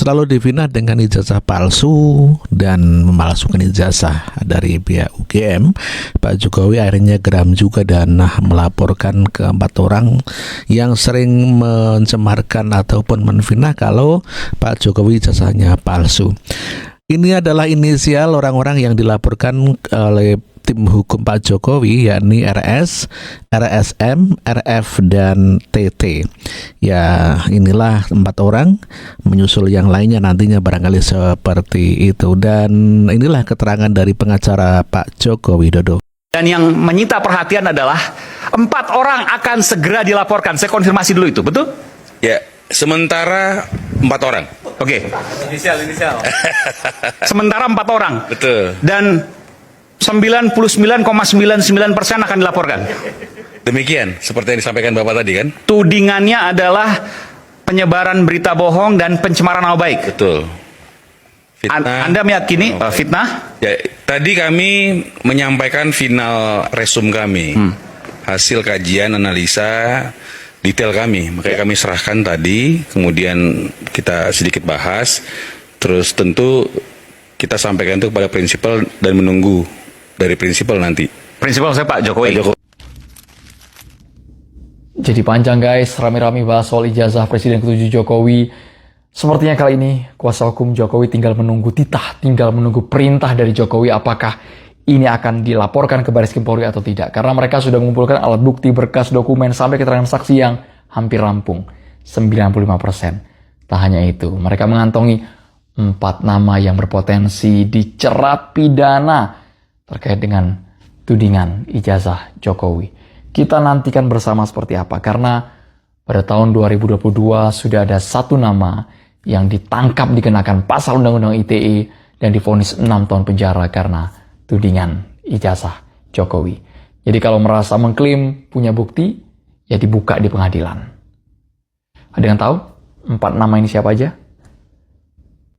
selalu difitnah dengan ijazah palsu dan memalsukan ijazah dari pihak UGM, Pak Jokowi akhirnya geram juga dan melaporkan ke 4 orang yang sering mencemarkan ataupun menfitnah kalau Pak Jokowi ijazahnya palsu. Ini adalah inisial orang-orang yang dilaporkan oleh tim hukum Pak Jokowi, yakni RS, RSM, RF, dan TT. Ya, inilah 4 orang, menyusul yang lainnya nantinya barangkali seperti itu. Dan inilah keterangan dari pengacara Pak Joko Widodo. Dan yang menyita perhatian adalah 4 orang akan segera dilaporkan. Saya konfirmasi dulu itu, betul? Ya, sementara 4 orang. Oke. Inisial. Sementara 4 orang. Betul. Dan 99,99% akan dilaporkan. Demikian, seperti yang disampaikan Bapak tadi kan? Tudingannya adalah penyebaran berita bohong dan pencemaran nama baik. Betul. Fitnah. Anda meyakini fitnah? Ya, tadi kami menyampaikan final resum kami. Hasil kajian analisa detail kami. Makanya kami serahkan tadi, kemudian kita sedikit bahas. Terus tentu kita sampaikan itu kepada prinsipal dan menunggu dari prinsipal nanti. Prinsipal saya Pak Jokowi. Jadi panjang guys, rame-rame bahas soal ijazah Presiden ke-7 Jokowi. Sepertinya kali ini kuasa hukum Jokowi tinggal menunggu titah, tinggal menunggu perintah dari Jokowi apakah ini akan dilaporkan ke Baris Krim Polri atau tidak. Karena mereka sudah mengumpulkan alat bukti, berkas, dokumen, sampai keterangan saksi yang hampir rampung. 95%. Tak hanya itu, mereka mengantongi 4 nama yang berpotensi dicerat pidana terkait dengan tudingan ijazah Jokowi. Kita nantikan bersama seperti apa, karena pada tahun 2022 sudah ada 1 nama yang ditangkap dikenakan pasal Undang-Undang ITE dan divonis 6 tahun penjara karena tudingan ijazah Jokowi. Jadi kalau merasa mengklaim punya bukti, ya dibuka di pengadilan. Ada yang tahu 4 nama ini siapa aja?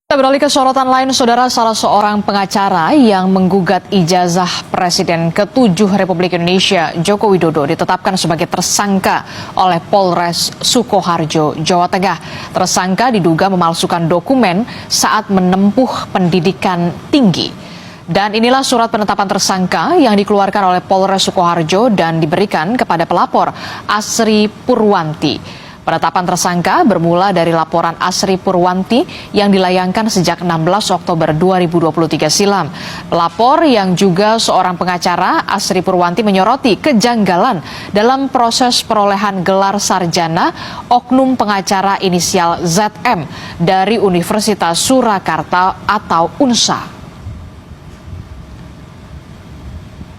Kita beralih ke sorotan lain, saudara. Salah seorang pengacara yang menggugat ijazah Presiden ke-7 Republik Indonesia, Joko Widodo, ditetapkan sebagai tersangka oleh Polres Sukoharjo, Jawa Tengah. Tersangka diduga memalsukan dokumen saat menempuh pendidikan tinggi. Dan inilah surat penetapan tersangka yang dikeluarkan oleh Polres Sukoharjo dan diberikan kepada pelapor Asri Purwanti. Penetapan tersangka bermula dari laporan Asri Purwanti yang dilayangkan sejak 16 Oktober 2023 silam. Pelapor yang juga seorang pengacara, Asri Purwanti, menyoroti kejanggalan dalam proses perolehan gelar sarjana oknum pengacara inisial ZM dari Universitas Surakarta atau UNSA.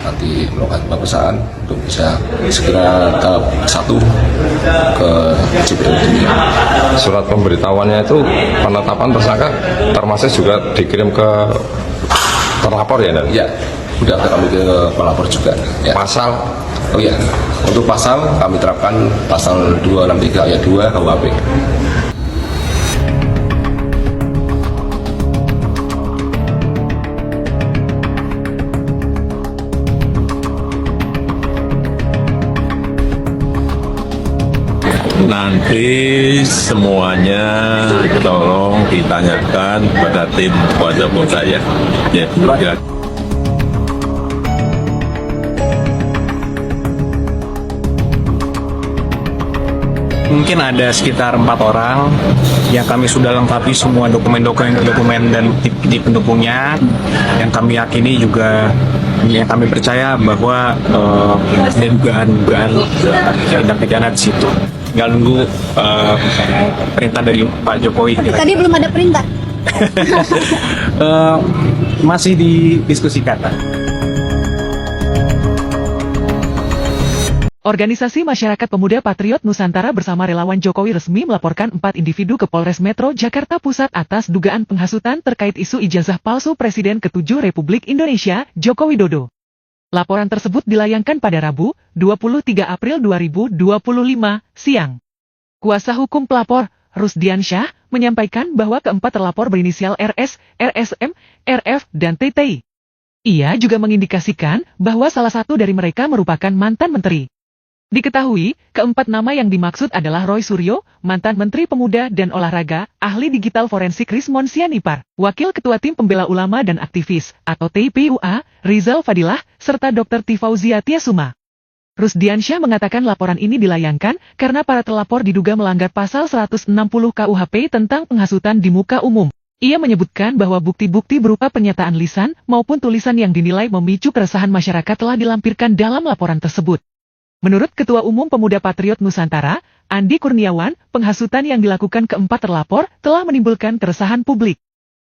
Nanti melakukan pemeriksaan untuk bisa segera tahap 1 ke JPU. Surat pemberitahuannya itu penetapan tersangka termasuk juga dikirim ke terlapor ya? Ya, sudah kami ke pelapor juga. Ya. Pasal? Oh ya, untuk pasal kami terapkan pasal 263 ayat 2 KUHP. Nanti semuanya tolong ditanyakan pada tim kuasa hukum saya. Ya, Mungkin ada sekitar 4 orang yang kami sudah lengkapi semua dokumen dan bukti pendukungnya, yang kami yakini juga, yang kami percaya bahwa ada dugaan tindak pidana di situ. Tinggal nunggu perintah dari Pak Jokowi. Tadi belum ada perintah. Masih didiskusikan. Organisasi Masyarakat Pemuda Patriot Nusantara bersama relawan Jokowi resmi melaporkan 4 individu ke Polres Metro Jakarta Pusat atas dugaan penghasutan terkait isu ijazah palsu Presiden ke-7 Republik Indonesia, Joko Widodo. Laporan tersebut dilayangkan pada Rabu, 23 April 2025, siang. Kuasa hukum pelapor, Rusdiansyah, menyampaikan bahwa keempat terlapor berinisial RS, RSM, RF, dan TT. Ia juga mengindikasikan bahwa salah satu dari mereka merupakan mantan menteri. Diketahui, keempat nama yang dimaksud adalah Roy Suryo, mantan Menteri Pemuda dan Olahraga, ahli digital forensik Rismon Sianipar, Wakil Ketua Tim Pembela Ulama dan Aktivis, atau TPUA, Rizal Fadilah, serta Dr. Tifauzia Tiasuma. Rusdiansyah mengatakan laporan ini dilayangkan karena para terlapor diduga melanggar pasal 160 KUHP tentang penghasutan di muka umum. Ia menyebutkan bahwa bukti-bukti berupa pernyataan lisan maupun tulisan yang dinilai memicu keresahan masyarakat telah dilampirkan dalam laporan tersebut. Menurut Ketua Umum Pemuda Patriot Nusantara, Andi Kurniawan, penghasutan yang dilakukan keempat terlapor telah menimbulkan keresahan publik.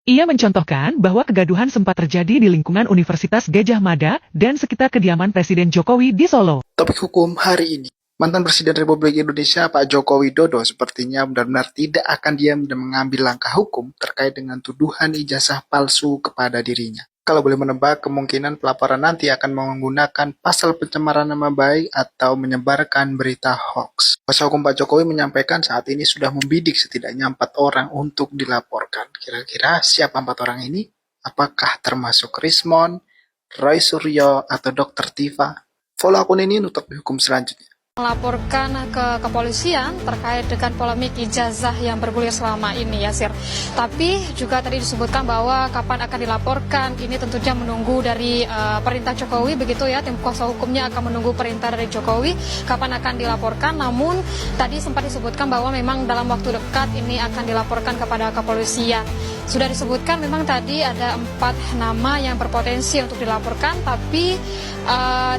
Ia mencontohkan bahwa kegaduhan sempat terjadi di lingkungan Universitas Gadjah Mada dan sekitar kediaman Presiden Jokowi di Solo. Topik hukum hari ini. Mantan Presiden Republik Indonesia Pak Joko Widodo sepertinya benar-benar tidak akan diam dan mengambil langkah hukum terkait dengan tuduhan ijazah palsu kepada dirinya. Kalau boleh menebak, kemungkinan pelaporan nanti akan menggunakan pasal pencemaran nama baik atau menyebarkan berita hoax. Kuasa hukum Pak Jokowi menyampaikan saat ini sudah membidik setidaknya 4 orang untuk dilaporkan. Kira-kira siapa 4 orang ini? Apakah termasuk Rismon, Roy Suryo, atau Dr. Tifa? Follow akun ini untuk hukum selanjutnya. Melaporkan ke kepolisian terkait dengan polemik ijazah yang bergulir selama ini, Yasir. Tapi juga tadi disebutkan bahwa kapan akan dilaporkan, ini tentunya menunggu dari perintah Jokowi, begitu ya. Tim kuasa hukumnya akan menunggu perintah dari Jokowi kapan akan dilaporkan. Namun tadi sempat disebutkan bahwa memang dalam waktu dekat ini akan dilaporkan kepada kepolisian. Sudah disebutkan memang tadi ada 4 nama yang berpotensi untuk dilaporkan, tapi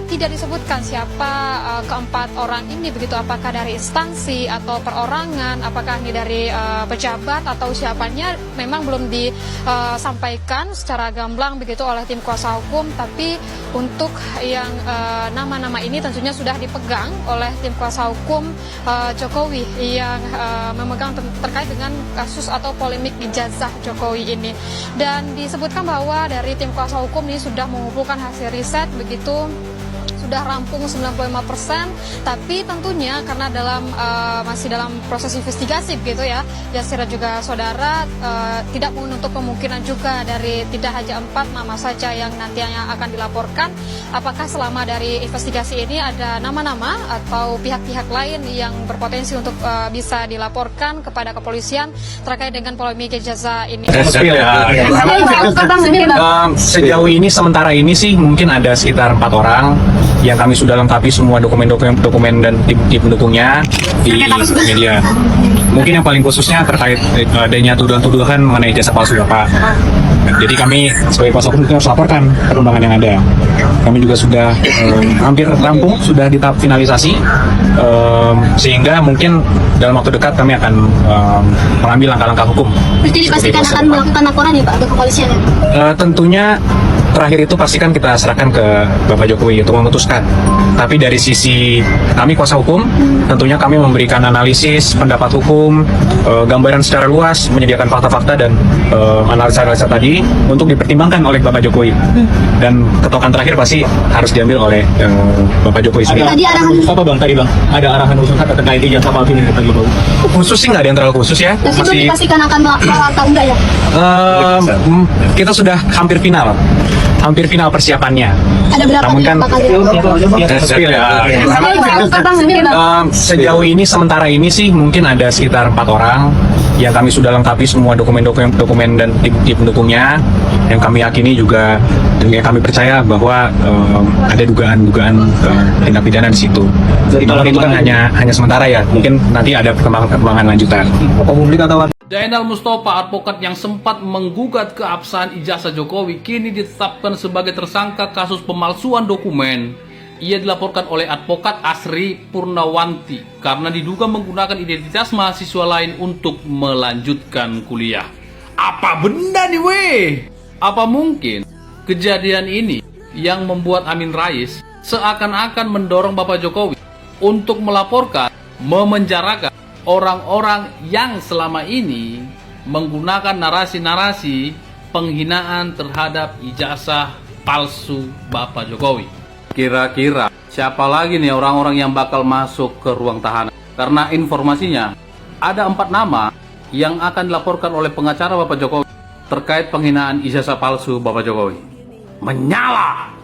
tidak disebutkan siapa keempat orang ini, begitu, apakah dari instansi atau perorangan, apakah ini dari pejabat atau siapanya, memang belum disampaikan secara gamblang begitu oleh tim kuasa hukum. Tapi untuk yang nama-nama ini tentunya sudah dipegang oleh tim kuasa hukum Jokowi yang memegang terkait dengan kasus atau polemik ijazah Jokowi ini. Dan disebutkan bahwa dari tim kuasa hukum ini sudah mengumpulkan hasil riset, begitu, sudah rampung 95%, tapi tentunya karena masih dalam proses investigasi begitu ya, Yasir juga saudara, tidak menutup kemungkinan juga dari tidak hanya 4 nama saja yang nantinya akan dilaporkan. Apakah selama dari investigasi ini ada nama-nama atau pihak-pihak lain yang berpotensi untuk bisa dilaporkan kepada kepolisian terkait dengan polemik ijazah ini? Sejauh ini, sementara ini sih mungkin ada sekitar 4 orang yang kami sudah lengkapi semua dokumen dan tim pendukungnya di media. Mungkin yang paling khususnya terkait adanya tuduhan-tuduhan mengenai ijazah palsu Bapak. Jadi kami sebagai kuasa hukum harus laporkan perkembangan yang ada. Kami juga sudah hampir rampung, sudah di tahap finalisasi, sehingga mungkin dalam waktu dekat kami akan mengambil langkah-langkah hukum. Berarti dipastikan akan melakukan laporan ya Pak ke kepolisian? Tentunya terakhir itu pastikan kita serahkan ke Bapak Jokowi untuk memutuskan. Tapi dari sisi kami kuasa hukum, tentunya kami memberikan analisis, pendapat hukum, gambaran secara luas, menyediakan fakta-fakta dan analisa-analisa tadi untuk dipertimbangkan oleh Bapak Jokowi. Dan ketokan terakhir pasti harus diambil oleh Bapak Jokowi sendiri. Tadi arahan apa Bang? Tadi Bang, ada arahan khusus terkait ijazah palsu ini tadi Bang? Khusus sih nggak ada yang terlalu khusus ya. Masih belum dipastikan akan melakukan atau enggak ya? Kita sudah hampir final persiapannya. Ada berapa? Namun kan sejauh ini, sementara ini sih mungkin ada sekitar 4 orang yang kami sudah lengkapi semua dokumen dan tim pendukungnya, yang kami yakini juga, yang kami percaya bahwa ada dugaan tindak pidana di situ. Namun itu kan hanya sementara ya, mungkin nanti ada perkembangan lanjutan. Zainal Mustafa, advokat yang sempat menggugat keabsahan ijazah Jokowi, kini ditetapkan sebagai tersangka kasus pemalsuan dokumen. Ia dilaporkan oleh advokat Asri Purnawanti karena diduga menggunakan identitas mahasiswa lain untuk melanjutkan kuliah. Apa benda nih weh? Apa mungkin kejadian ini yang membuat Amin Rais seakan-akan mendorong Bapak Jokowi untuk melaporkan, memenjarakan orang-orang yang selama ini menggunakan narasi-narasi penghinaan terhadap ijazah palsu Bapak Jokowi? Kira-kira siapa lagi nih orang-orang yang bakal masuk ke ruang tahanan? Karena informasinya ada 4 nama yang akan dilaporkan oleh pengacara Bapak Jokowi terkait penghinaan ijazah palsu Bapak Jokowi. Menyala!